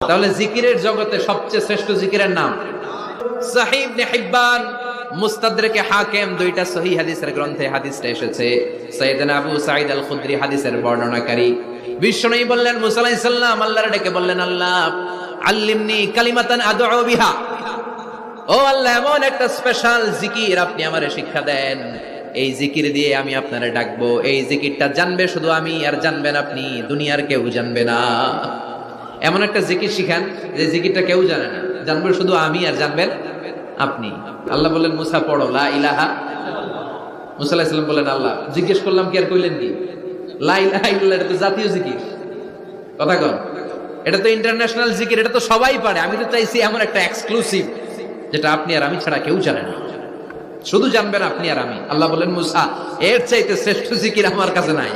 তাহলে জিকিরের জগতে সবচেয়ে শ্রেষ্ঠ জিকিরের নাম সহিহ ইবনে হিব্বান, মুস্তাদরাকে হাকিম, দুইটা সহিহ হাদিসের গ্রন্থে হাদিসটা এসেছে। সাইয়েদনা আবু সাঈদ আল খুদরি হাদিসের বর্ণনাকারী বিশ্বনবী বললেন, মুসা আলাইহিস সালাম আল্লাহর ডেকে বললেন, আল্লাহ আল্লিমনি কালিমাতান আদউ বিহা, ও আল্লাহ এমন একটা স্পেশাল জিকির আপনি আমারে শিক্ষা দেন, এই জিকির দিয়ে আমি আপনারে ডাকবো, এই জিকিরটা জানবে শুধু আমি আর জানবেন আপনি, দুনিয়ার কেউ জানবে না। এমন একটা জিকির শিখান যে জিকিরটা কেউ জানে না, জানবে শুধু আমি আর জানবেন আপনি। আল্লাহ বললেন, মুসা পড়ো লা ইলাহা। মুসা আলাইহিস সালাম বললেন, আল্লাহ জিজ্ঞেস করলাম কি আর কইলেন কি? লা ইলাহা ইল্লাল্লাহ এটা তো জাতীয় জিকির, কথা কন, এটা তো ইন্টারন্যাশনাল জিকির, এটা তো সবাই পারে। আমি তো চাইছি এমন একটা এক্সক্লুসিভ যেটা আপনি আর আমি ছাড়া কেউ জানে না, শুধু জানবেন আপনি আর আমি। আল্লাহ বললেন, মুসা এর চাইতে শ্রেষ্ঠ জিকির আমার কাছে নাই।